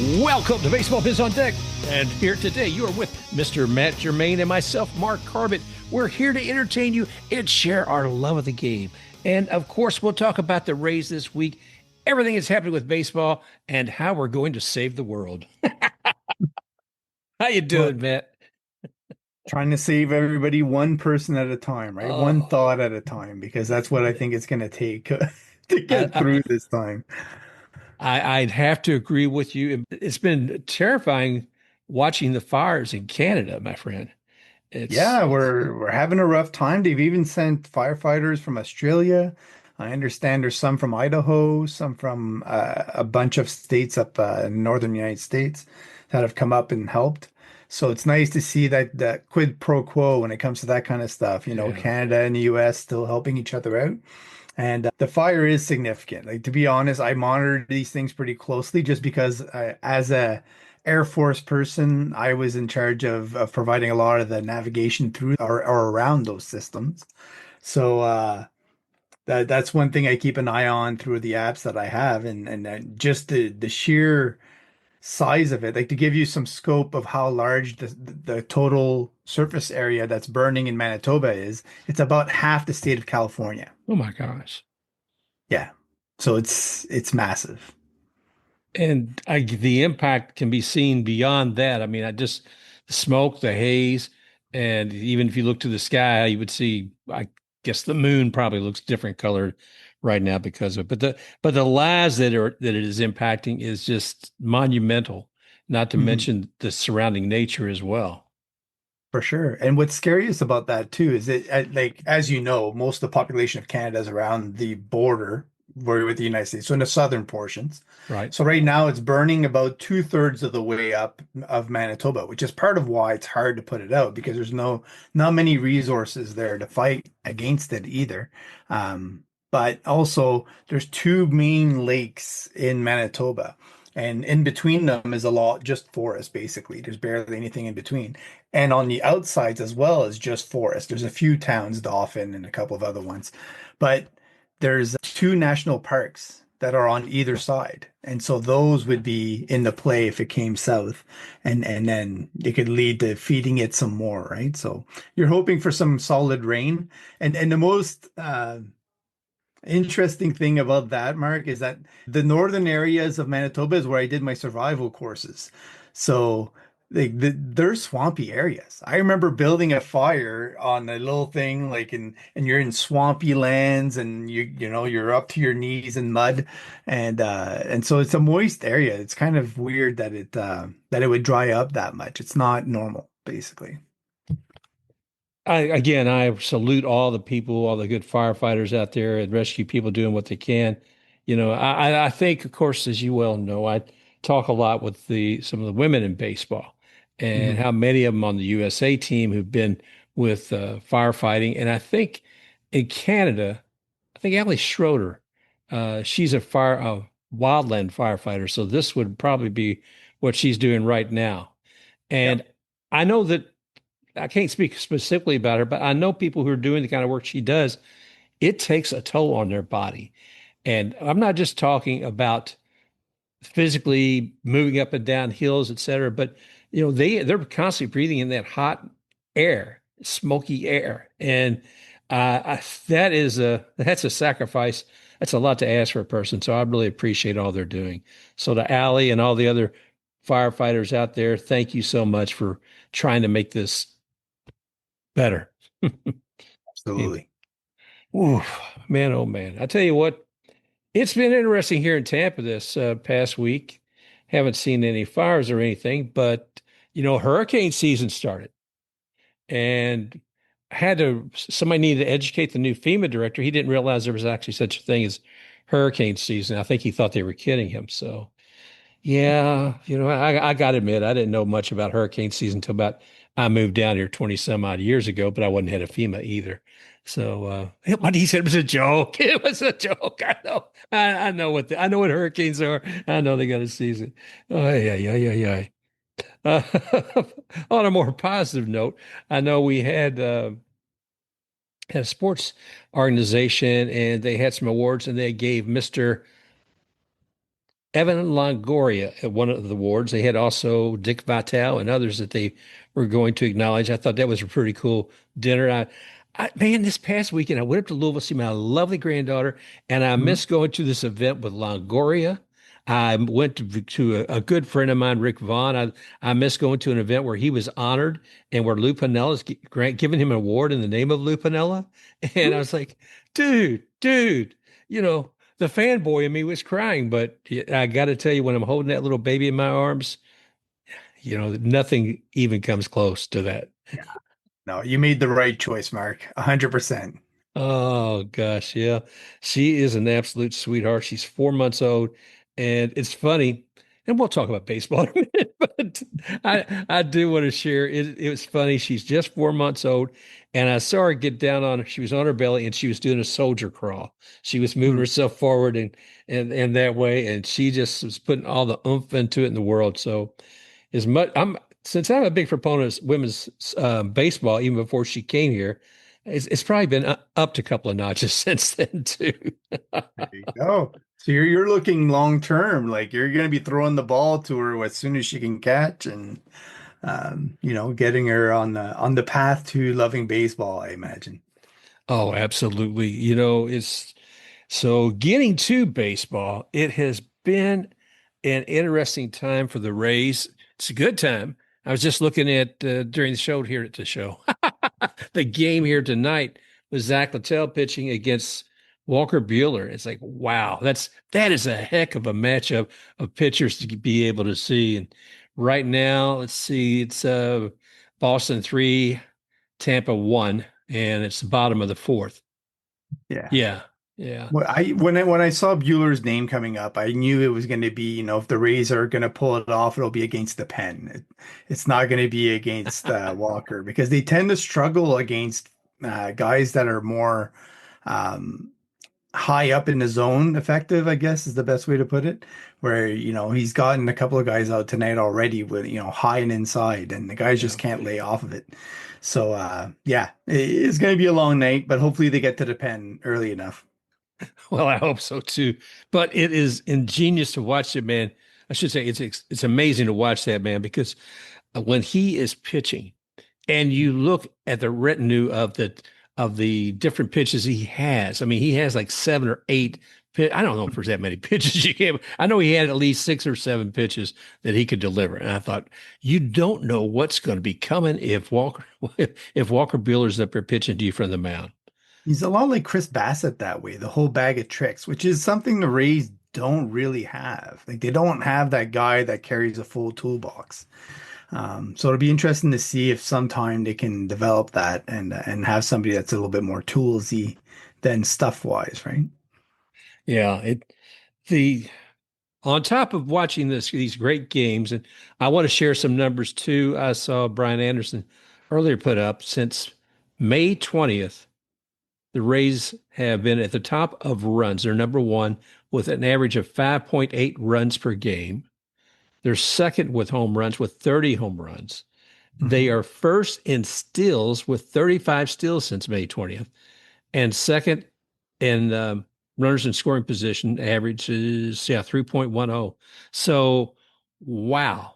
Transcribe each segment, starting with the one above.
Welcome to Baseball Biz on Deck. And here today, you are with Mr. Matt Germain and myself, Mark Carbett. We're here to entertain you and share our love of the game. And of course, we'll talk about the Rays this week, everything that's happening with baseball, and how we're going to save the world. How you doing, Matt? Trying to save everybody one person at a time, right? One Oh, thought at a time, because that's what I think it's going to take to I, get I, through this time. I'd have to agree with you. It's been terrifying watching the fires in Canada, my friend. Yeah, It's we're having a rough time. They've even sent firefighters from Australia. I understand there's some from Idaho, some from a bunch of states up in northern United States that have come up and helped. So it's nice to see that quid pro quo when it comes to that kind of stuff. yeah. Canada and the US still helping each other out. And the fire is significant. Like, to be honest, I monitor these things pretty closely just because as a Air Force person, I was in charge of providing a lot of the navigation through or around those systems. So that's one thing I keep an eye on through the apps that I have, and just the sheer size of it, like to give you some scope of how large the total surface area that's burning in Manitoba is. It's about half the state of California. Oh my gosh. Yeah. So it's massive. And the impact can be seen beyond that. I mean, I just the smoke, the haze, and even if you look to the sky, you would see, I guess the moon probably looks different colored right now because of it. But the lives that it is impacting is just monumental, not to Mhm. mention the surrounding nature as well. For sure. And what's scariest about that too is that, like, as you know, most of the population of Canada is around the border where with the United States, so in the southern portions. Right. So right now it's burning about two-thirds of the way up of Manitoba, which is part of why it's hard to put it out because there's not many resources there to fight against it either. But also there's two main lakes in Manitoba. And in between them is a lot just forest, basically. There's barely anything in between. And on the outsides as well as just forest. There's a few towns, Dauphin and a couple of other ones. But there's two national parks that are on either side. And so those would be in the play if it came south. And then it could lead to feeding it some more, right? So you're hoping for some solid rain. And the most interesting thing about that, Mark, is that the northern areas of Manitoba is where I did my survival courses. So they're swampy areas. I remember building a fire on a little thing like and you're in swampy lands and you're up to your knees in mud and so it's a moist area. It's kind of weird that it would dry up that much. It's not normal, basically. I salute all the people, all the good firefighters out there and rescue people doing what they can. I think, of course, as you well know, I talk a lot with some of the women in baseball and Mhm. how many of them on the USA team who've been with firefighting. And I think in Canada, I think Alli Schroder, she's a wildland firefighter. So this would probably be what she's doing right now. Yeah. And I know that I can't speak specifically about her, but I know people who are doing the kind of work she does. It takes a toll on their body. And I'm not just talking about physically moving up and down hills, et cetera, but they're constantly breathing in that hot air, smoky air. And that's a sacrifice. That's a lot to ask for a person. So I really appreciate all they're doing. So to Allie and all the other firefighters out there, thank you so much for trying to make this better. And, Absolutely. oof, man, oh man. I tell you what, it's been interesting here in Tampa this past week. Haven't seen any fires or anything, but hurricane season started and somebody needed to educate the new FEMA director. He didn't realize there was actually such a thing as hurricane season. I think he thought they were kidding him. So yeah, I got to admit, I didn't know much about hurricane season until about I moved down here 20 some odd years ago, but I wasn't head of FEMA either. So, what he said was a joke. It was a joke. I know. I know I know what hurricanes are. I know they got a season. Oh, yeah, yeah, yeah, yeah. Uh, on a more positive note, I know we had a sports organization and they had some awards and they gave Mr. Evan Longoria at one of the awards. They had also Dick Vitale and others that they were going to acknowledge. I thought that was a pretty cool dinner. Man, this past weekend I went up to Louisville to see my lovely granddaughter, and I Mhm. missed going to this event with Longoria. I went to a good friend of mine, Rick Vaughn. I missed going to an event where he was honored and where Lou Piniella's giving him an award in the name of Lou Piniella. And I was like, dude, you know, the fanboy in me was crying. But I got to tell you, when I'm holding that little baby in my arms, nothing even comes close to that. No, you made the right choice, Mark. 100%. Oh gosh, yeah. She is an absolute sweetheart. She's 4 months old, and it's funny, and we'll talk about baseball in a minute, but I do want to share it was funny. She's just 4 months old, and I saw her get down on she was on her belly and she was doing a soldier crawl. She was moving Hmm. herself forward and that way, and she just was putting all the oomph into it in the world. So as much I'm since I'm a big proponent of women's baseball, even before she came here, it's probably been up to a couple of notches since then too. There you go. So you're looking long term, like you're going to be throwing the ball to her as soon as she can catch, and getting her on the path to loving baseball, I imagine. Oh, absolutely. It's so getting to baseball, it has been an interesting time for the Rays. It's a good time. I was just looking at during the show here at the show. The game here tonight was Zach Littel pitching against Walker Buehler. It's like, wow, that is a heck of a matchup of pitchers to be able to see. And right now, let's see, it's Boston 3, Tampa 1, and it's the bottom of the fourth. Yeah. Yeah, yeah. When I saw Bueller's name coming up, I knew it was going to be, if the Rays are going to pull it off, it'll be against the pen. It's not going to be against Walker because they tend to struggle against guys that are more um, high up in the zone effective, I guess is the best way to put it. Where, he's gotten a couple of guys out tonight already with, high and inside, and the guys Yeah. just can't lay off of it. So, yeah, it's going to be a long night, but hopefully they get to the pen early enough. Well, I hope so too. But it is ingenious to watch it, man. I should say it's amazing to watch that man because when he is pitching and you look at the retinue of the different pitches he has. I mean, he has like 7 or 8. I don't know if there's that many pitches you can. I know he had at least 6 or 7 pitches that he could deliver, and I thought you don't know what's going to be coming if Walker if Walker Buehler's up there pitching to you from the mound. He's a lot like Chris Bassett that way, the whole bag of tricks, which is something the Rays don't really have. Like they don't have that guy that carries a full toolbox. So it'll be interesting to see if sometime they can develop that and have somebody that's a little bit more toolsy than stuff wise, right? Yeah, it the on top of watching these great games, and I want to share some numbers too. I saw Brian Anderson earlier put up since May 20th, the Rays have been at the top of runs. They're number one with an average of 5.8 runs per game. They're second with home runs with 30 home runs. They Mhm. are first in steals with 35 steals since May 20th, and second in runners in scoring position. Average is 3.10. So, wow.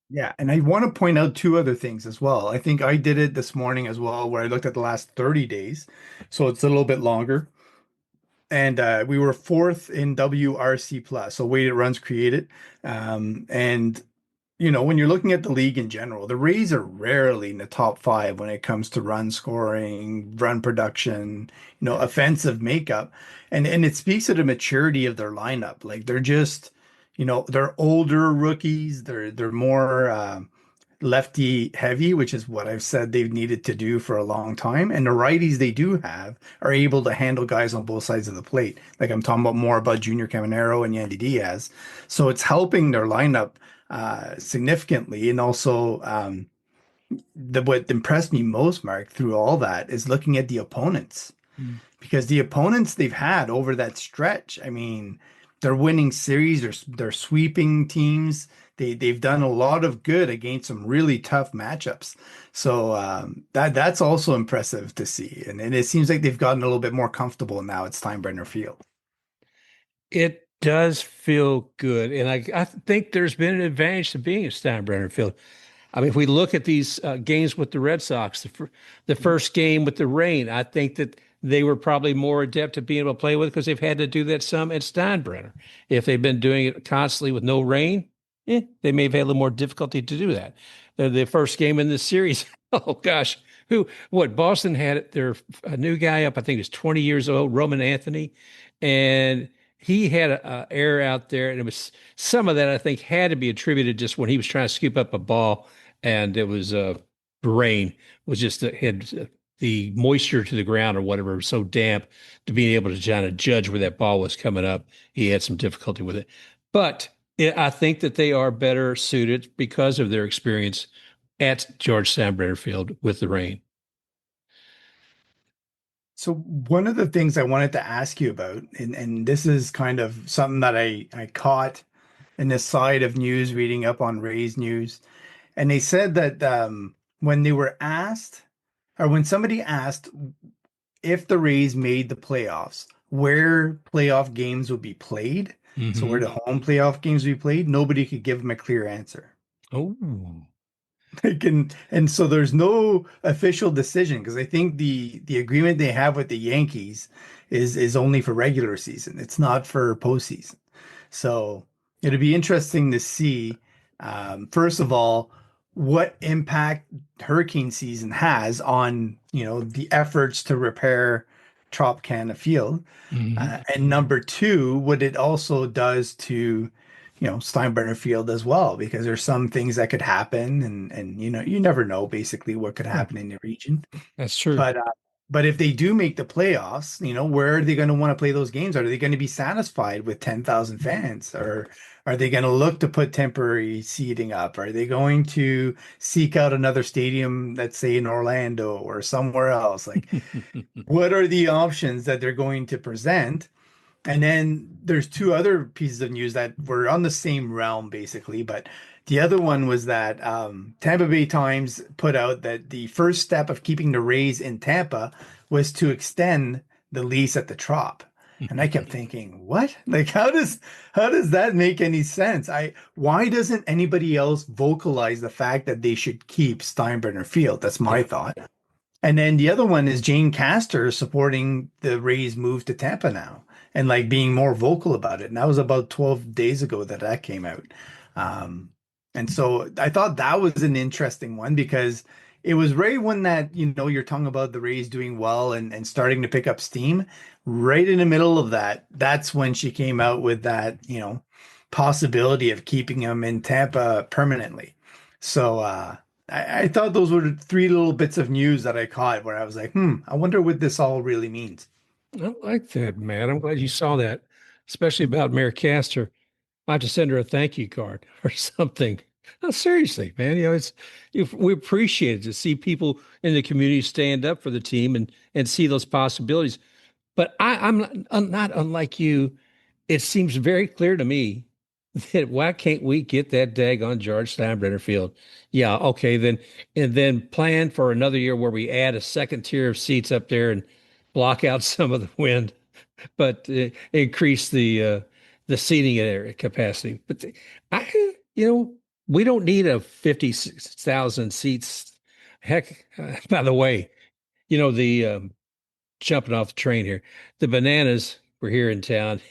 Yeah, and I want to point out two other things as well. I think I did it this morning as well, where I looked at the last 30 days. So it's a little bit longer. And we were fourth in WRC plus, so weighted runs created. And when you're looking at the league in general, the Rays are rarely in the top five when it comes to run scoring, run production, offensive makeup. And it speaks to the maturity of their lineup. Like they're just, they're older rookies. They're more lefty heavy, which is what I've said they've needed to do for a long time. And the righties they do have are able to handle guys on both sides of the plate. Like I'm talking about more about Junior Caminero and Yandy Diaz. So it's helping their lineup significantly. And also, what impressed me most, Mark, through all that is looking at the opponents Mm. because the opponents they've had over that stretch, I mean, they're winning series, they're sweeping teams. They've done a lot of good against some really tough matchups. So that's also impressive to see. And it seems like they've gotten a little bit more comfortable now. It's Steinbrenner Field. does feel good. And I think there's been an advantage to being at Steinbrenner Field. I mean, if we look at these games with the Red Sox, the first game with the rain, I think that they were probably more adept at being able to play with because they've had to do that some at Steinbrenner. If they've been doing it constantly with no rain, they may have had a little more difficulty to do that. The first game in this series, oh gosh, what Boston had their a new guy up, I think he was 20 years old, Roman Anthony, and he had a error out there, and it was some of that I think had to be attributed just when he was trying to scoop up a ball, and it was rain was just had the moisture to the ground or whatever was so damp to being able to kind of judge where that ball was coming up. He had some difficulty with it, but I think that they are better suited because of their experience at George Steinbrenner Field with the rain. So one of the things I wanted to ask you about, and this is kind of something that I caught in this side of news, reading up on Rays news, and they said that when they were asked, or when somebody asked if the Rays made the playoffs, where playoff games would be played, so where Mm-hmm. the home playoff games would be played, nobody could give them a clear answer. Oh, They can, and so there's no official decision because I think the agreement they have with the Yankees is only for regular season. It's not for postseason. So it'd be interesting to see, first of all, what impact hurricane season has on, the efforts to repair Trop Field. mm-hmm. And number two, what it also does to, Steinbrenner Field as well, because there's some things that could happen, and you never know basically what could Yeah, happen in the region. that's true. But if they do make the playoffs, where are they going to want to play those games? Are they going to be satisfied with 10,000 fans, or are they going to look to put temporary seating up? Are they going to seek out another stadium, let's say in Orlando or somewhere else? Like, what are the options that they're going to present? And then there's two other pieces of news that were on the same realm, basically. But the other one was that Tampa Bay Times put out that the first step of keeping the Rays in Tampa was to extend the lease at the Trop. And I kept thinking, what? Like, how does that make any sense? Why doesn't anybody else vocalize the fact that they should keep Steinbrenner Field? That's my Yeah. thought. And then the other one is Jane Castor supporting the Rays move to Tampa now and like being more vocal about it. And that was about 12 days ago that that came out. Um, and so I thought that was an interesting one because it was right when that, you're talking about the Rays doing well and starting to pick up steam. Right in the middle of that, that's when she came out with that, possibility of keeping him in Tampa permanently. So, I thought those were the three little bits of news that I caught where I was like, I wonder what this all really means. I like that, Matt. I'm glad you saw that, especially about Mayor Castor. I have to send her a thank you card or something. No, seriously, man. We appreciate it to see people in the community stand up for the team and see those possibilities. But I'm not unlike you. It seems very clear to me that why can't we get that daggone George Steinbrenner Field? Yeah, okay, then and then plan for another year where we add a second tier of seats up there and block out some of the wind, but increase the seating area capacity. But you know, we don't need a 50,000 seats. Heck, by the way, the jumping off the train here. The Bananas were here in town,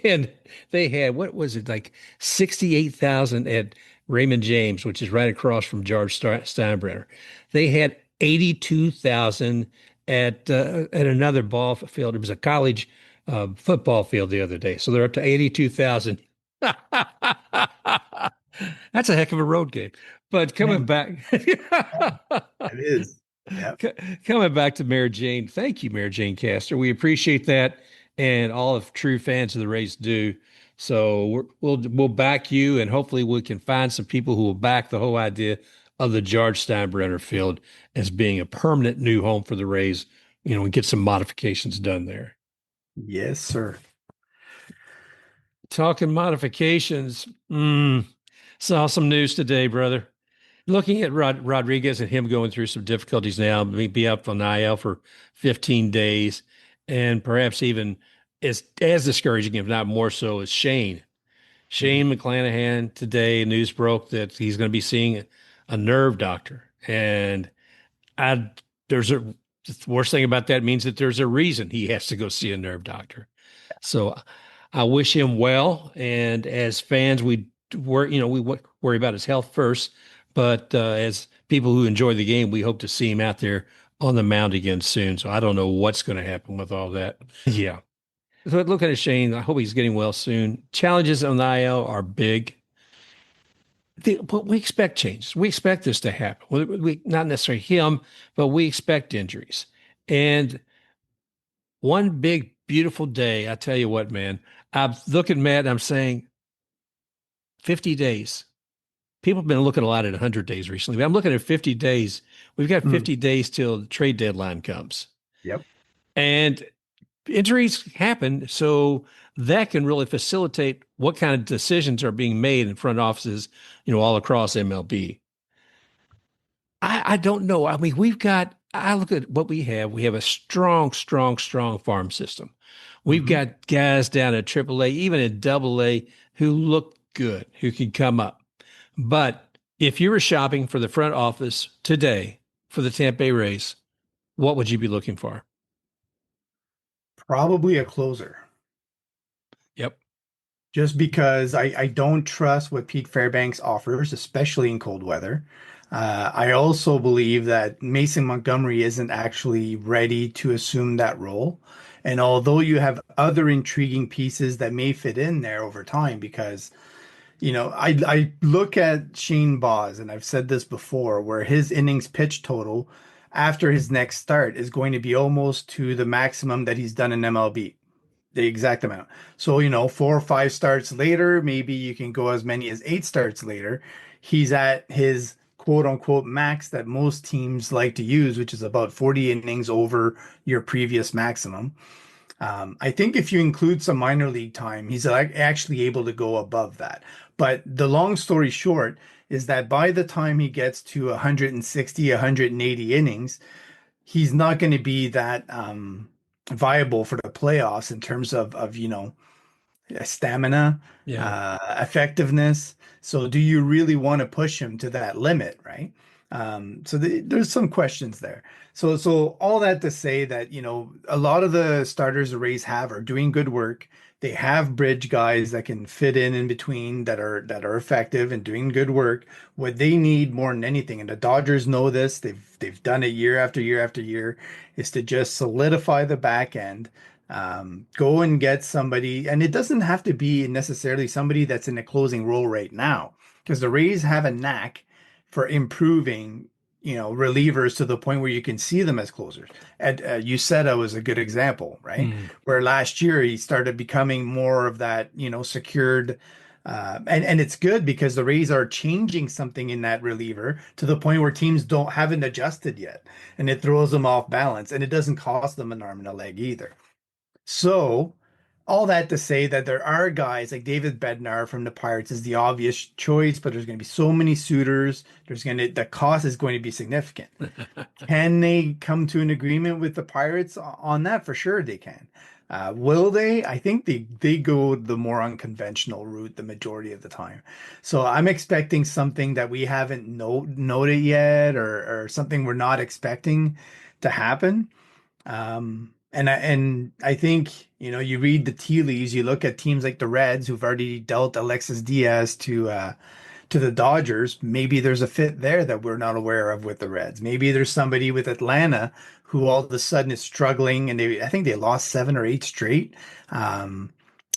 and they had what was it like 68,000 at Raymond James, which is right across from George Steinbrenner. They had 82,000 at another ball field. It was a college football field the other day, so they're up to 82,000. That's a heck of a road game. But coming Man, back, it is. Yeah. Coming back to Mayor Jane, thank you, Mayor Jane Castor. We appreciate that, and all of true fans of the race do. So we'll back you, and hopefully we can find some people who will back the whole idea of the George Steinbrenner Field as being a permanent new home for the Rays. And get some modifications done there. Yes, sir. Talking modifications, saw some news today, brother. Looking at Rodriguez and him going through some difficulties now, be up on the IL for 15 days, and perhaps even is as discouraging, if not more so, is Shane. Mhm. Shane McClanahan today, news broke that he's going to be seeing a nerve doctor. And I, there's a, the worst thing about that means that there's a reason he has to go see a nerve doctor. So I wish him well. And as fans, we worry about his health first. But as people who enjoy the game, we hope to see him out there on the mound again soon. So I don't know what's going to happen with all that. Yeah. So looking at Shane, I hope he's getting well soon. Challenges on the IL are big. But we expect changes. We expect this to happen. Not necessarily him, but we expect injuries. And one big, beautiful day, I tell you what, man, I'm looking, Matt, and I'm saying 50 days. People have been looking a lot at 100 days recently, but I'm looking at 50 days. We've got Mm. 50 days till the trade deadline comes. Yep. And injuries happen. So that can really facilitate what kind of decisions are being made in front offices, all across MLB. I don't know. I mean, I look at what we have. We have a strong, strong, strong farm system. We've Hmm. got guys down at AAA, even at AA, who look good, who can come up. But if you were shopping for the front office today for the Tampa Bay Rays, what would you be looking for? Probably a closer. Yep. Just because I don't trust what Pete Fairbanks offers, especially in cold weather. I also believe that Mason Montgomery isn't actually ready to assume that role. And although you have other intriguing pieces that may fit in there over time, because, I look at Shane Baz, and I've said this before, where his innings pitch total after his next start is going to be almost to the maximum that he's done in MLB, the exact amount. So, 4 or 5 starts later, maybe you can go as many as 8 starts later. He's at his quote unquote max that most teams like to use, which is about 40 innings over your previous maximum. I think if you include some minor league time, he's actually able to go above that. But the long story short is that by the time he gets to 160, 180 innings, he's not going to be that viable for the playoffs in terms of stamina, Yeah. effectiveness. So do you really want to push him to that limit, right? There's some questions there. So all that to say that, a lot of the starters the Rays have are doing good work. They have bridge guys that can fit in between that are effective and doing good work. What they need more than anything, and the Dodgers know this, they've done it year after year after year, is to just solidify the back end. Go and get somebody, and it doesn't have to be necessarily somebody that's in a closing role right now, because the Rays have a knack for improving, relievers to the point where you can see them as closers. And you said I was a good example, right? Mm. Where last year he started becoming more of that, secured. And it's good because the Rays are changing something in that reliever to the point where teams haven't adjusted yet, and it throws them off balance, and it doesn't cost them an arm and a leg either. So, all that to say that there are guys like David Bednar from the Pirates is the obvious choice, but there's going to be so many suitors. The cost is going to be significant. Can they come to an agreement with the Pirates on that? For sure, they can. Will they? I think they go the more unconventional route the majority of the time. So I'm expecting something that we haven't noted yet, or something we're not expecting to happen. And I think, you read the tea leaves, you look at teams like the Reds who've already dealt Alexis Diaz to the Dodgers. Maybe there's a fit there that we're not aware of with the Reds. Maybe there's somebody with Atlanta who all of a sudden is struggling, and I think they lost 7 or 8 straight. Um,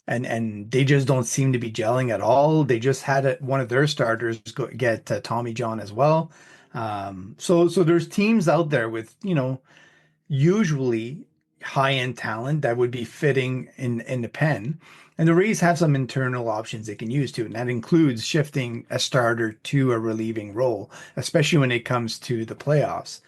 and they just don't seem to be gelling at all. They just had one of their starters get Tommy John as well. So there's teams out there with, usually high-end talent that would be fitting in the pen. And the Rays have some internal options they can use too, and that includes shifting a starter to a relieving role, especially when it comes to the playoffs.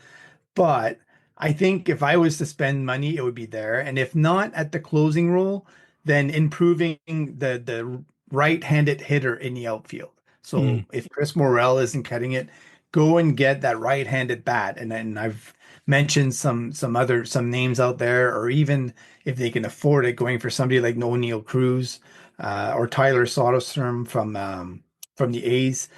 But I think if I was to spend money, it would be there. And if not at the closing role, then improving the right-handed hitter in the outfield. So Mm. if Chris Morel isn't cutting it, go and get that right-handed bat. And then mention some names out there, or even if they can afford it, going for somebody like O'Neill Cruz or Tyler Soderstrom from the A's.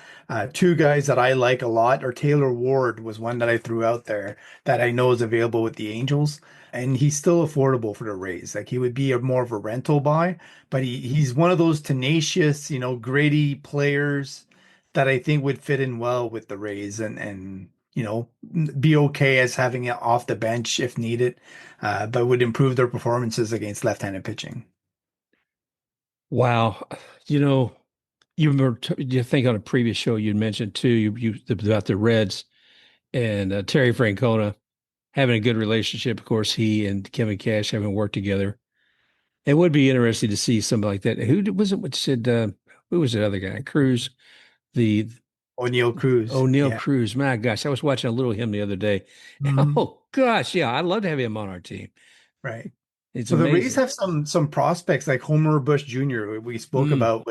Two guys that I like a lot, or Taylor Ward was one that I threw out there that I know is available with the Angels, and he's still affordable for the Rays. Like he would be more of a rental buy, but he's one of those tenacious, gritty players that I think would fit in well with the Rays and be okay as having it off the bench if needed, but would improve their performances against left-handed pitching. Wow. You know, you think on a previous show you mentioned too, about the Reds and Terry Francona having a good relationship. Of course, he and Kevin Cash having worked together. It would be interesting to see something like that. Was it? What said? Who was the other guy? Cruz, the O'Neill Cruz, O'Neill yeah. Cruz. My gosh, I was watching a little of him the other day. Mhm. Oh gosh, yeah, I'd love to have him on our team. Right. It's Well, the Rays amazing. have some prospects like Homer Bush Jr. we spoke Mm, about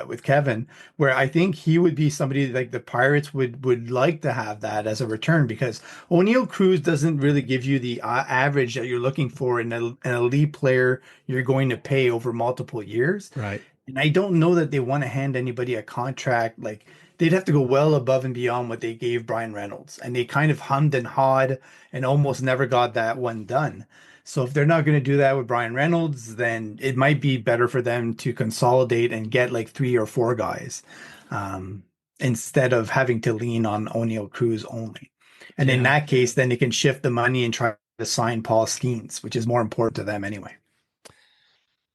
with Kevin, where I think he would be somebody like the Pirates would like to have that as a return because O'Neill Cruz doesn't really give you the average that you're looking for in an elite player you're going to pay over multiple years. right. And I don't know that they want to hand anybody a contract. Like they'd have to go well above and beyond what they gave Brian Reynolds. And they kind of hummed and hawed and almost never got that one done. So if they're not going to do that with Brian Reynolds, then it might be better for them to consolidate and get like three or four guys um, instead of having to lean on O'Neill Cruz only. And in Yeah. that case, then they can shift the money and try to sign Paul Skeens, which is more important to them anyway.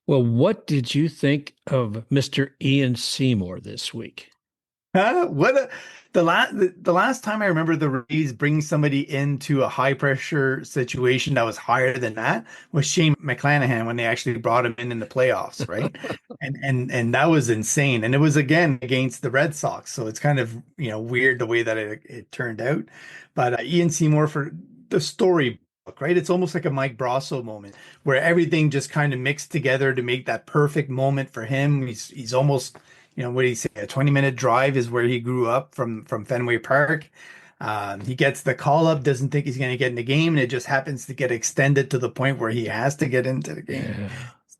Well, what did you think of Mr. Ian Seymour this week? Huh? The last time I remember the Rays bringing somebody into a high pressure situation that was higher than that was Shane McClanahan when they actually brought him in the playoffs, right? And that was insane. And it was again against the Red Sox, so it's kind of weird the way that it turned out. But Ian Seymour for the storybook, right? It's almost like a Mike Brasso moment where everything just kind of mixed together to make that perfect moment for him. He's almost what do you say? A 20-minute drive is where he grew up from Fenway Park. He gets the call up, doesn't think he's going to get in the game, and it just happens to get extended to the point where he has to get into the game. Yeah.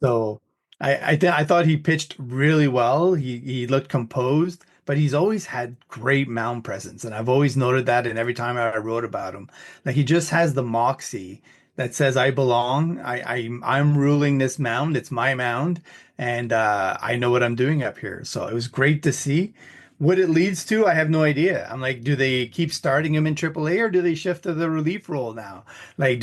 So I thought he pitched really well. He looked composed, but he's always had great mound presence, and I've always noted that. And every time I wrote about him, like he just has the moxie that says, "I belong. I'm ruling this mound. It's my mound, and I know what I'm doing up here." So it was great to see. What it leads to, I have no idea. I'm like, do they keep starting him in AAA or do they shift to the relief role now? Like,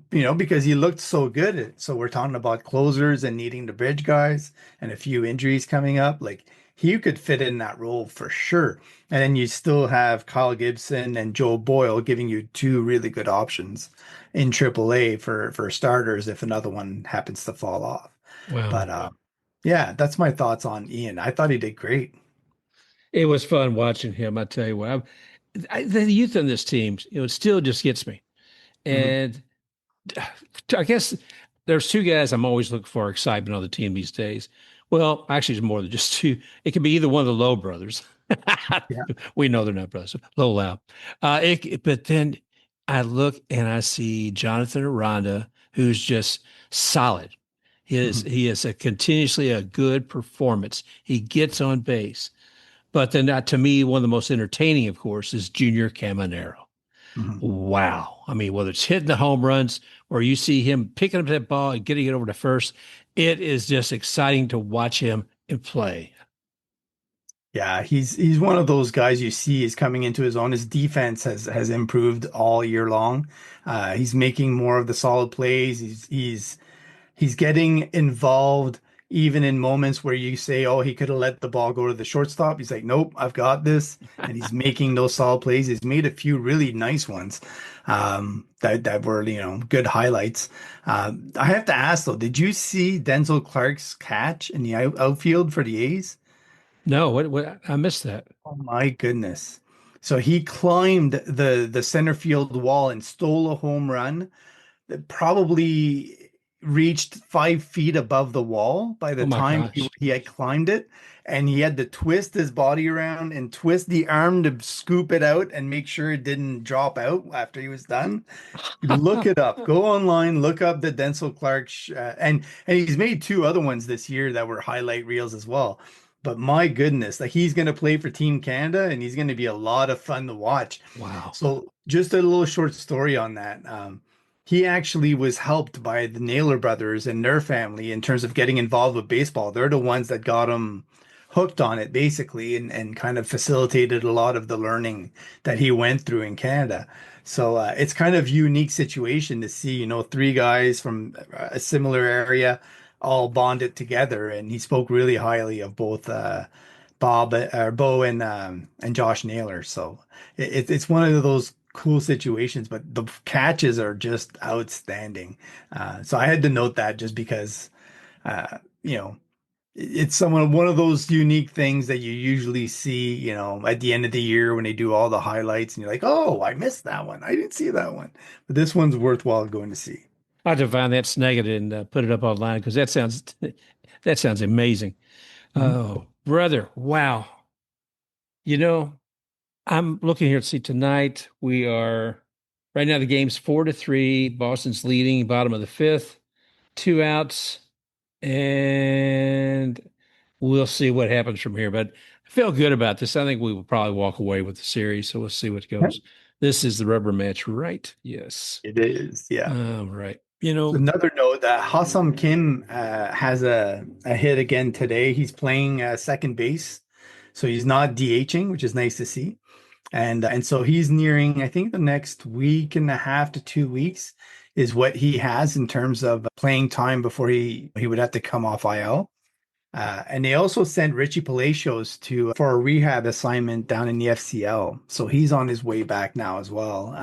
because he looked so good. So we're talking about closers and needing to bridge guys and a few injuries coming up. Like, he could fit in that role for sure. And then you still have Kyle Gibson and Joe Boyle giving you two really good options in AAA for starters if another one happens to fall off. Wow. But yeah, that's my thoughts on Ian. I thought he did great. It was fun watching him. I tell you what, the youth on this team, it still just gets me. Mhm. And I guess there's two guys I'm always looking for excitement on the team these days. Well, actually, it's more than just two. It can be either one of the Lowe brothers. Yeah. We know they're not brothers. Lowe Lau. But then I look and I see Jonathan Aranda, who's just solid. Mhm. He is a continuously a good performance. He gets on base. But then, to me, one of the most entertaining, of course, is Junior Caminero. Mhm. Wow. I mean, whether it's hitting the home runs or you see him picking up that ball and getting it over to first, it is just exciting to watch him and play. Yeah, he's one of those guys you see is coming into his own. His defense has improved all year long. He's making more of the solid plays. He's getting involved even in moments where you say, "Oh, he could have let the ball go to the shortstop." He's like, "Nope, I've got this," and he's making those solid plays. He's made a few really nice ones that were good highlights. I have to ask though, did you see Denzel Clark's catch in the outfield for the A's? No, what I missed that. Oh my goodness. So he climbed the center field wall and stole a home run that probably reached 5 feet above the wall by the Oh my time gosh. he had climbed it. And he had to twist his body around and twist the arm to scoop it out and make sure it didn't drop out after he was done. Look it up. Go online, look up the Denzel Clark, and he's made two other ones this year that were highlight reels as well. But my goodness, like he's going to play for Team Canada, and he's going to be a lot of fun to watch. Wow. So, just a little short story on that. He actually was helped by the Naylor brothers and their family in terms of getting involved with baseball. They're the ones that got him hooked on it, basically, and kind of facilitated a lot of the learning that he went through in Canada. So it's kind of unique situation to see, three guys from a similar area all bonded together. And he spoke really highly of both Bo and Josh Naylor. So it's one of those cool situations, but the catches are just outstanding. So I had to note that just because, uh, you know, it's one of those unique things that you usually see, at the end of the year when they do all the highlights and you're like, oh, I missed that one. I didn't see that one. But this one's worthwhile going to see. I have to find that snag and put it up online because that sounds amazing. Mhm. Oh, brother, wow. You know, I'm looking here to see tonight. We are right now the game's 4-3. Boston's leading, bottom of the fifth, two outs, and we'll see what happens from here. But I feel good about this. I think we will probably walk away with the series, so we'll see what goes. This is the rubber match, right? Yes. It is, yeah. Right. Another note that Hassam Kim has a hit again today. He's playing second base, so he's not DHing, which is nice to see. And so he's nearing, I think the next week and a half to 2 weeks is what he has in terms of playing time before he would have to come off IL. And they also sent Richie Palacios to for a rehab assignment down in the FCL. So he's on his way back now as well.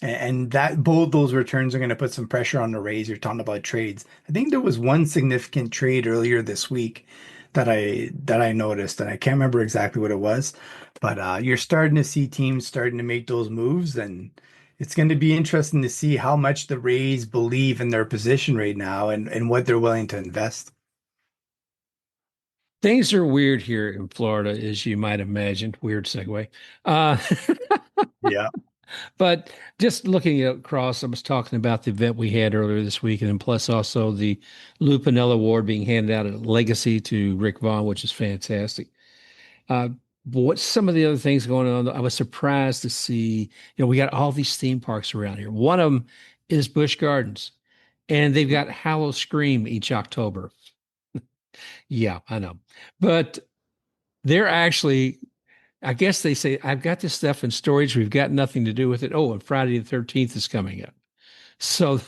And that both those returns are going to put some pressure on the Rays. You're talking about trades. I think there was one significant trade earlier this week that I noticed, and I can't remember exactly what it was. But you're starting to see teams starting to make those moves, and it's going to be interesting to see how much the Rays believe in their position right now and what they're willing to invest. Things are weird here in Florida, as you might imagine. Weird segue. Uh, Yeah. but just looking across, I was talking about the event we had earlier this week, and then plus also the Lou Piniella Award being handed out at Legacy to Rick Vaughn, which is fantastic. Uh, what's some of the other things going on? I was surprised to see, we got all these theme parks around here. One of them is Busch Gardens, and they've got Hallow Scream each October. Yeah, I know. But they're actually, I guess they say, I've got this stuff in storage. We've got nothing to do with it. Oh, and Friday the 13th is coming up. So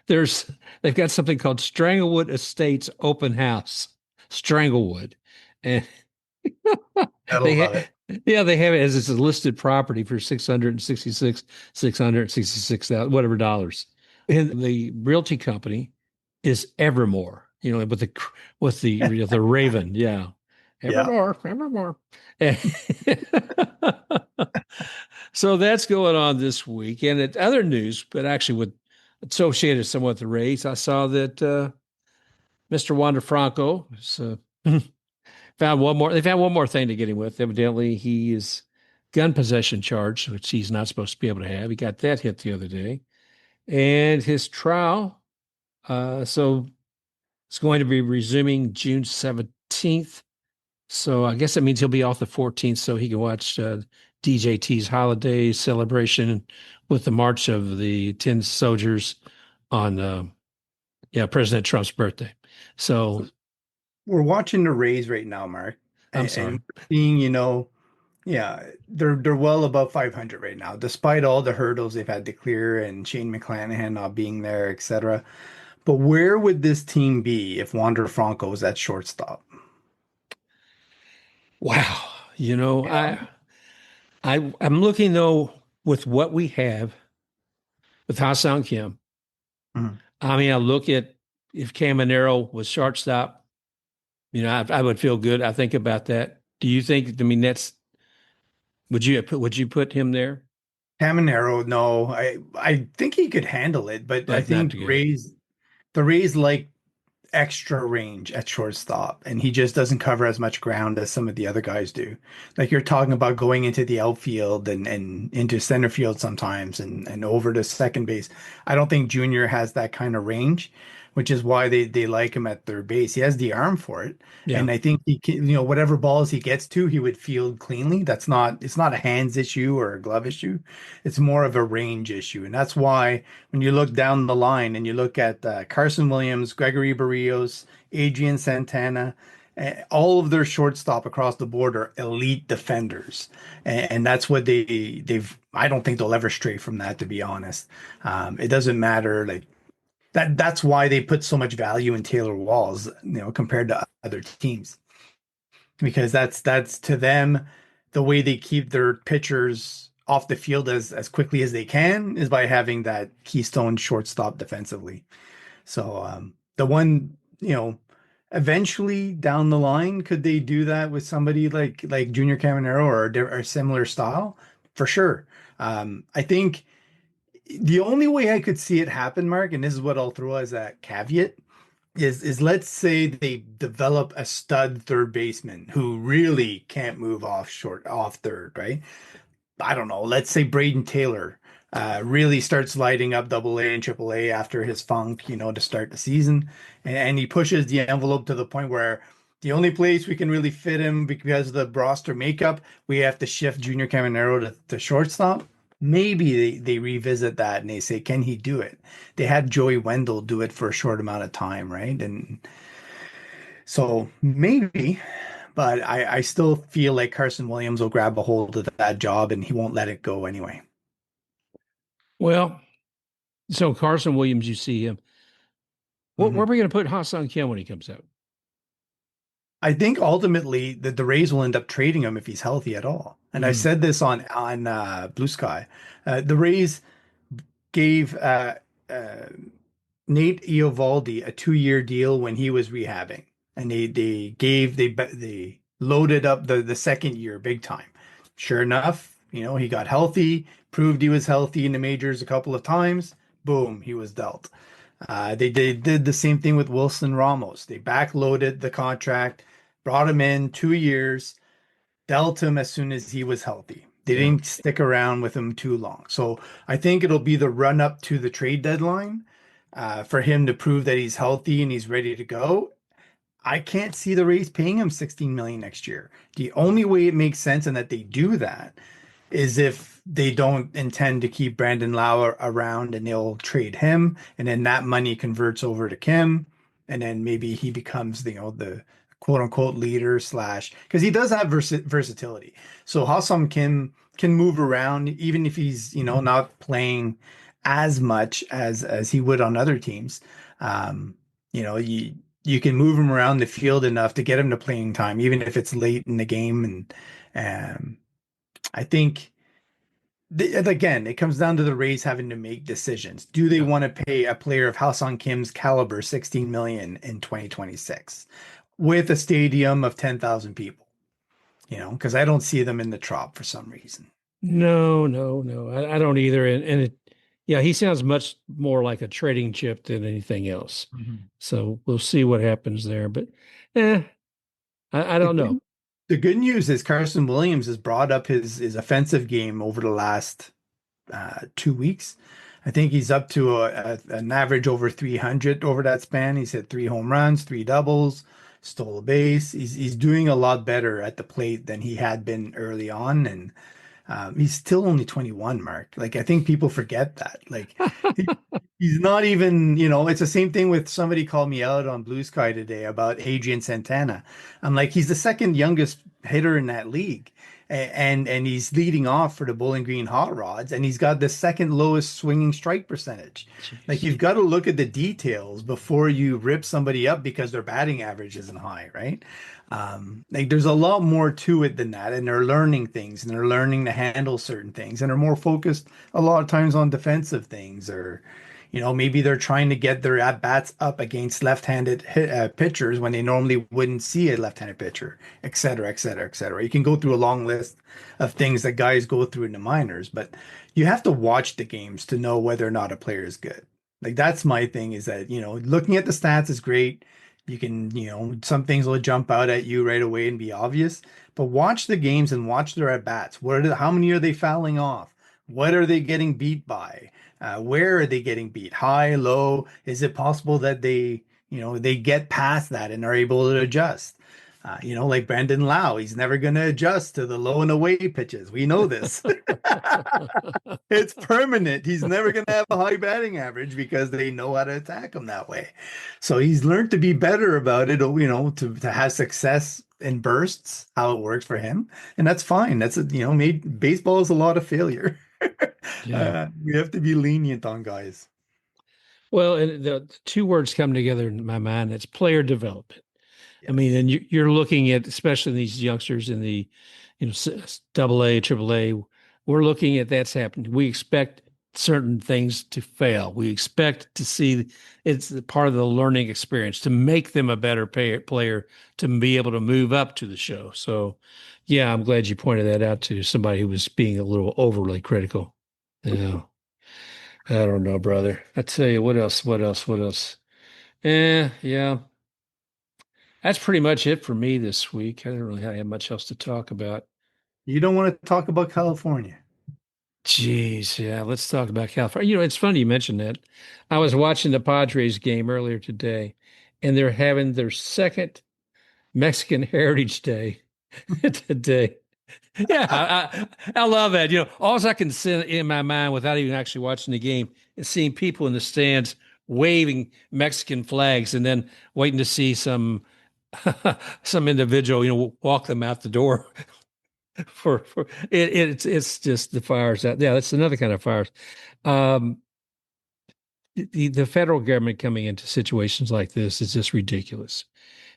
there's, they've got something called Stranglewood Estates Open House, Stranglewood. And Gotta they love have, it. yeah, they have it as it's a listed property for 666,000, whatever dollars. And the realty company is Evermore, with the Raven. Yeah. Yeah. Evermore, Evermore. So that's going on this week. And at other news, but actually with associated somewhat with the Rays, I saw that Mr. Wander Franco is, found one more. They found one more thing to get him with. Evidently, he is gun possession charge, which he's not supposed to be able to have. He got that hit the other day, and his trial. So it's going to be resuming June 17th. So I guess that means he'll be off the 14th, so he can watch DJT's holiday celebration with the March of the Tin Soldiers on, President Trump's birthday. So We're watching the Rays right now, Mark, I'm and sorry. we're seeing, yeah, they're well above 500 right now, despite all the hurdles they've had to clear and Shane McClanahan not being there, etc. But where would this team be if Wander Franco was at shortstop? Wow. Yeah. I'm looking though with what we have with Hassan Kim. Mhm. I mean, I look at if Caminero was shortstop, I would feel good. I think about that. Do you think? I mean, would you put him there? Caminero, no, I think he could handle it, but I But not think together. the Rays like extra range at shortstop, and he just doesn't cover as much ground as some of the other guys do. Like you're talking about going into the outfield and into center field sometimes and over to second base. I don't think Junior has that kind of range, which is why they like him at third base. He has the arm for it. Yeah. And I think he can, whatever balls he gets to, he would field cleanly. It's not a hands issue or a glove issue. It's more of a range issue. And that's why when you look down the line and you look at Carson Williams, Gregory Barrios, Adrian Santana, all of their shortstop across the board are elite defenders, and that's what they've. I don't think they'll ever stray from that, to be honest. It doesn't matter like that. That's why they put so much value in Taylor Walls, compared to other teams, because that's to them the way they keep their pitchers off the field as quickly as they can is by having that keystone shortstop defensively. So the one, eventually down the line, could they do that with somebody like Junior Caminero or a similar style? For sure. I think the only way I could see it happen, Mark, and this is what I'll throw as a caveat, is let's say they develop a stud third baseman who really can't move off third, right? I don't know, let's say Braden Taylor really starts lighting up double A and triple A after his funk, to start the season. And he pushes the envelope to the point where the only place we can really fit him because of the roster makeup, we have to shift Junior Caminero to shortstop. Maybe they revisit that and they say, can he do it? They had Joey Wendell do it for a short amount of time, right? And so maybe, but I still feel like Carson Williams will grab a hold of that job and he won't let it go anyway. Well, so Carson Williams, you see him. Where are we going to put Ha-Seong Kim when he comes out? I think ultimately the Rays will end up trading him if he's healthy at all. And I said this on Blue Sky. The Rays gave uh, Nate Eovaldi a 2-year deal when he was rehabbing, and they loaded up the second year big time. Sure enough, he got healthy, proved he was healthy in the majors a couple of times. Boom, he was dealt. They did the same thing with Wilson Ramos. They backloaded the contract, brought him in 2 years, dealt him as soon as he was healthy. They Yeah. didn't stick around with him too long. So I think it'll be the run up to the trade deadline for him to prove that he's healthy and he's ready to go. I can't see the Rays paying him 16 million next year. The only way it makes sense and that they do that is if they don't intend to keep Brandon Lau around and they'll trade him, and then that money converts over to Kim, and then maybe he becomes the quote unquote leader slash because he does have versatility. So Ha-Seong Kim can move around even if he's not playing as much as he would on other teams. You can move him around the field enough to get him to playing time, even if it's late in the game. And I think again, it comes down to the Rays having to make decisions. Do they Yeah. want to pay a player of Ha-Seong Kim's caliber 16 million in 2026 with a stadium of 10,000 people? Because I don't see them in the Trop for some reason. No, no, no. I don't either. Yeah, he sounds much more like a trading chip than anything else. Mhm. So we'll see what happens there. But I The don't know. good, the good news is Carson Williams has brought up his offensive game over the last 2 weeks. I think he's up to an average over 300 over that span. He's hit 3 home runs, 3 doubles, stole a base. He's doing a lot better at the plate than he had been early on, and he's still only 21, Mark. Like I think people forget that. Like he, he's not even, it's the same thing with somebody called me out on Blue Sky today about Adrian Santana. I'm like, he's the second youngest hitter in that league. And he's leading off for the Bowling Green Hot Rods, and he's got the second lowest swinging strike percentage. Like Jeez. you've got to look at the details before you rip somebody up because their batting average isn't high, right? Like there's a lot more to it than that, and they're learning things and they're learning to handle certain things, and they're more focused a lot of times on defensive things, or maybe they're trying to get their at bats up against left-handed pitchers when they normally wouldn't see a left-handed pitcher, et cetera, et cetera, et cetera. You can go through a long list of things that guys go through in the minors, but you have to watch the games to know whether or not a player is good. Like that's my thing is that, looking at the stats is great. You can, some things will jump out at you right away and be obvious, but watch the games and watch their at bats. How many are they fouling off? What are they getting beat by? Where are they getting beat? High, low? Is it possible that they get past that and are able to adjust? Like Brandon Lau, he's never going to adjust to the low and away pitches. We know this. It's permanent. He's never going to have a high batting average because they know how to attack him that way. So he's learned to be better about it, to have success in bursts, how it works for him. And that's fine. Made baseball is a lot of failure. Yeah. We have to be lenient on guys. Well, and the two words come together in my mind. It's player development. I mean, Yes. and you're looking at, especially these youngsters in the, double A, triple A, we're looking at that's happening. We expect certain things to fail. We expect to see it's part of the learning experience to make them a better player to be able to move up to the show. So, yeah, I'm glad you pointed that out to somebody who was being a little overly critical. Yeah, I don't know, brother. I tell you, what else? What else? What else? Yeah. That's pretty much it for me this week. I don't really have much else to talk about. You don't want to talk about California. Jeez, yeah, let's talk about California. It's funny you mentioned that. I was watching the Padres game earlier today, and they're having their second Mexican Heritage Day today. Yeah, I love that. All I can see in my mind without even actually watching the game is seeing people in the stands waving Mexican flags and then waiting to see some some individual, walk them out the door for it's just the fires out. Yeah, that's another kind of fires. Um, the federal government coming into situations like this is just ridiculous.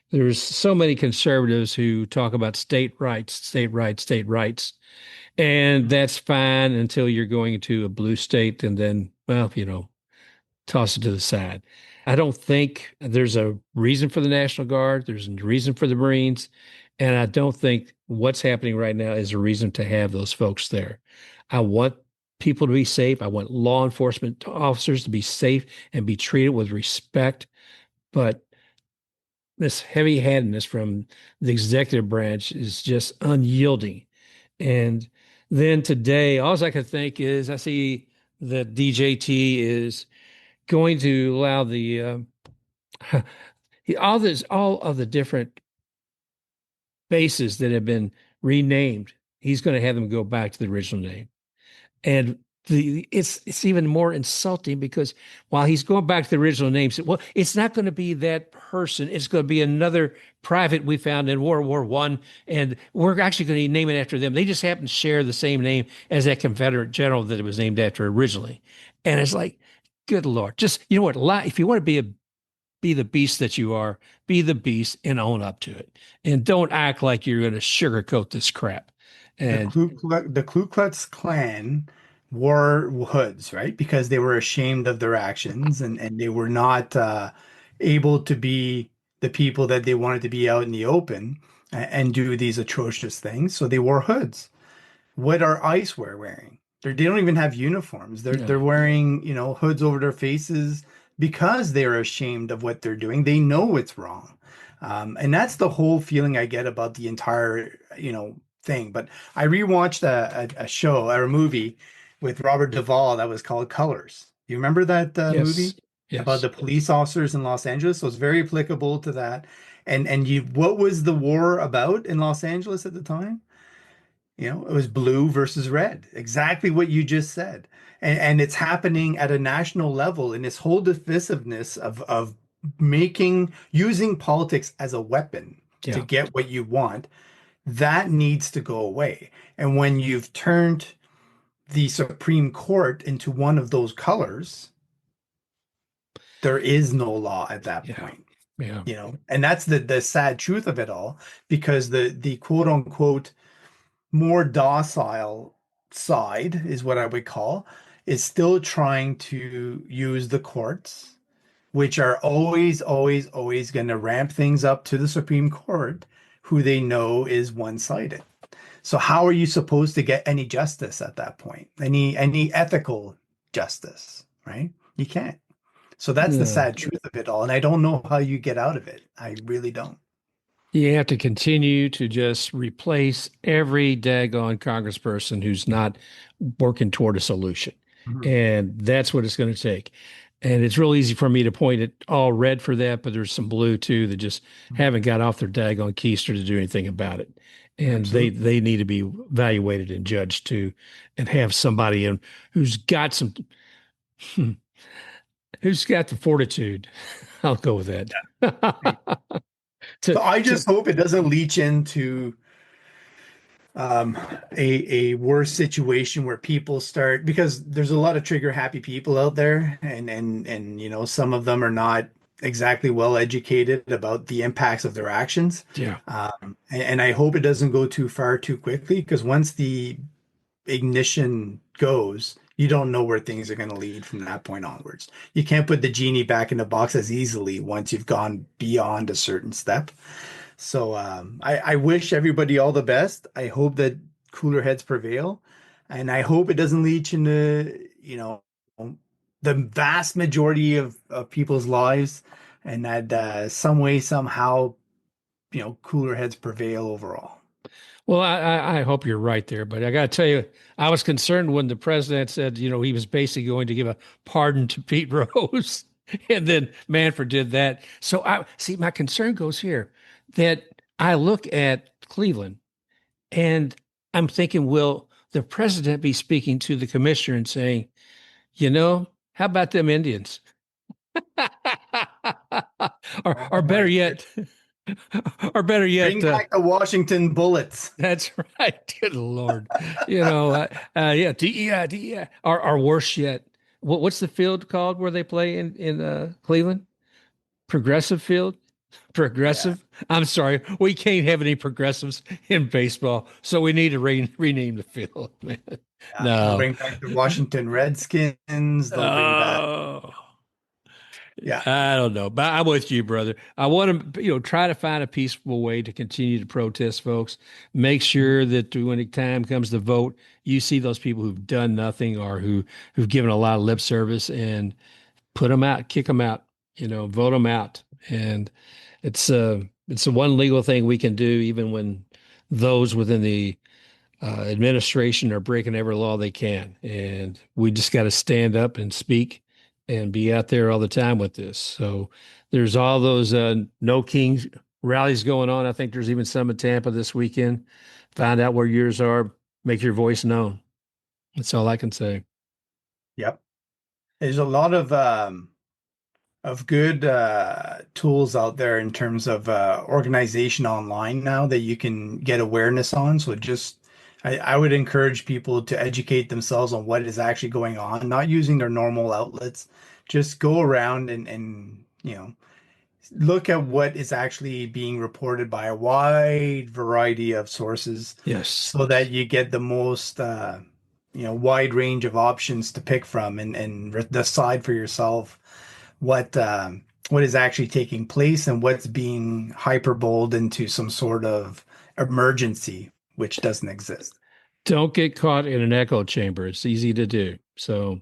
There's so many conservatives who talk about state rights, state rights, state rights, and that's fine until you're going to a blue state, and then, well, toss it to the side. I don't think there's a reason for the National Guard. There's a reason for the Marines. And I don't think what's happening right now is a reason to have those folks there. I want people to be safe. I want law enforcement officers to be safe and be treated with respect. But this heavy handedness from the executive branch is just unyielding. And then today, all I can think is I see that DJT is going to allow the all of the different bases that have been renamed. He's going to have them go back to the original name, and it's even more insulting because while he's going back to the original name, well, it's not going to be that person. It's going to be another private we found in World War One, and we're actually going to name it after them. They just happen to share the same name as that Confederate general that it was named after originally, and it's like, good Lord, just what? If you want to be the beast that you are, be the beast and own up to it, and don't act like you're going to sugarcoat this crap. And The Ku Klux Klan wore hoods, right? Because they were ashamed of their actions and they were not able to be the people that they wanted to be out in the open and do these atrocious things. So they wore hoods. What are ICE wearing? They don't even have uniforms. They're yeah, wearing, hoods over their faces because they're ashamed of what they're doing. They know it's wrong. And that's the whole feeling I get about the entire, thing. But I rewatched a show or a movie with Robert Duvall that was called Colors. You remember that yes, movie about yes. the police officers in Los Angeles? So it's very applicable to that. What was the war about in Los Angeles at the time? It was blue versus red, exactly what you just said. And it's happening at a national level in this whole divisiveness of using politics as a weapon to Yeah, get what you want. That needs to go away. And when you've turned the Supreme Court into one of those colors, there is no law at that yeah, point. yeah, And that's the sad truth of it all, because the quote unquote more docile side is what I would call is still trying to use the courts, which are always, always, always going to ramp things up to the Supreme Court, who they know is one-sided. So how are you supposed to get any justice at that point? Any ethical justice, right? You can't. So that's the No. sad truth of it all. And I don't know how you get out of it. I really don't. You have to continue to just replace every daggone congressperson who's not working toward a solution. Mhm. And that's what it's going to take. And it's real easy for me to point at all red for that, but there's some blue too that just haven't got off their daggone keister to do anything about it. And Absolutely. they need to be evaluated and judged too, and have somebody in who's got some who's got the fortitude. I'll go with that. So I To just hope it doesn't leach into a worse situation where people start, because there's a lot of trigger happy people out there, and some of them are not exactly well educated about the impacts of their actions. yeah. And I hope it doesn't go too far too quickly, because once the ignition goes, you don't know where things are going to lead from that point onwards. You can't put the genie back in the box as easily once you've gone beyond a certain step. So I wish everybody all the best. I hope that cooler heads prevail, and I hope it doesn't leach into, the vast majority of people's lives, and that some way, somehow, cooler heads prevail overall. Well, I hope you're right there, but I got to tell you, I was concerned when the president said, he was basically going to give a pardon to Pete Rose, and then Manfred did that. So I see my concern goes here that I look at Cleveland and I'm thinking, will the president be speaking to the commissioner and saying, how about them Indians? or Oh better my yet, goodness. or better yet, Bring back the Washington Bullets. that's right. Good Lord. Yeah, DEI, DEI. Or worse yet, what's the field called where they play in Cleveland? Progressive Field? Yeah. Progressive? I'm sorry. We can't have any progressives in baseball, so we need to rename the field, man. Yeah, they'll No. bring back the Washington Redskins. They'll bring back, Oh. yeah, I don't know, but I'm with you, brother. I want to, try to find a peaceful way to continue to protest, folks. Make sure that when the time comes to vote, you see those people who've done nothing or who've given a lot of lip service, and put them out, kick them out, vote them out. And it's the one legal thing we can do, even when those within the administration are breaking every law they can. And we just got to stand up and speak and be out there all the time with this. So there's all those No Kings rallies going on. I think there's even some in Tampa this weekend. Find out where yours are. Make your voice known. That's all I can say. yep. There's a lot of good tools out there in terms of organization online now that you can get awareness on. So I would encourage people to educate themselves on what is actually going on, not using their normal outlets. Just go around and look at what is actually being reported by a wide variety of sources, Yes. so that you get the most wide range of options to pick from, and decide for yourself what is actually taking place and what's being hyperboled into some sort of emergency which doesn't exist. Don't get caught in an echo chamber. It's easy to do. So,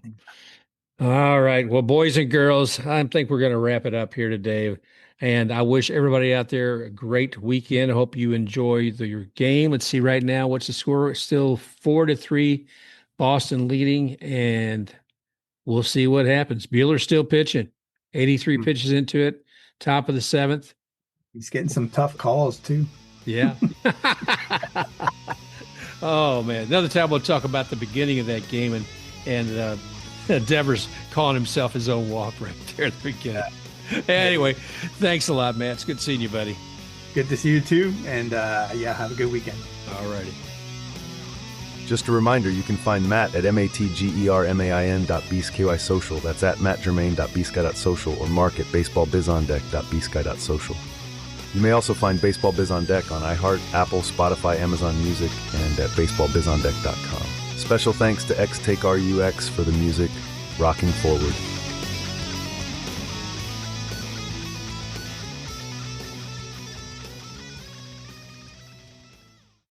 all right. Well, boys and girls, I think we're going to wrap it up here today. And I wish everybody out there a great weekend. I hope you enjoy your game. Let's see right now what's the score. Still 4-3, Boston leading, and we'll see what happens. Buehler's still pitching, 83 pitches into it, top of the seventh. He's getting some tough calls too. Yeah. Oh man, another time we'll talk about the beginning of that game and Devers calling himself his own walk right there at the beginning. Yeah. Anyway, thanks a lot, Matt. It's good seeing you, buddy. Good to see you too, and have a good weekend. All righty. Just a reminder, you can find Matt at matgermain.bsky social. That's at mattgermain.bsky.social, or Mark at baseballbizondeck.bsky.social. You may also find Baseball Biz on Deck on iHeart, Apple, Spotify, Amazon Music, and at baseballbizondeck.com. Special thanks to XTakeRUX for the music, Rocking Forward.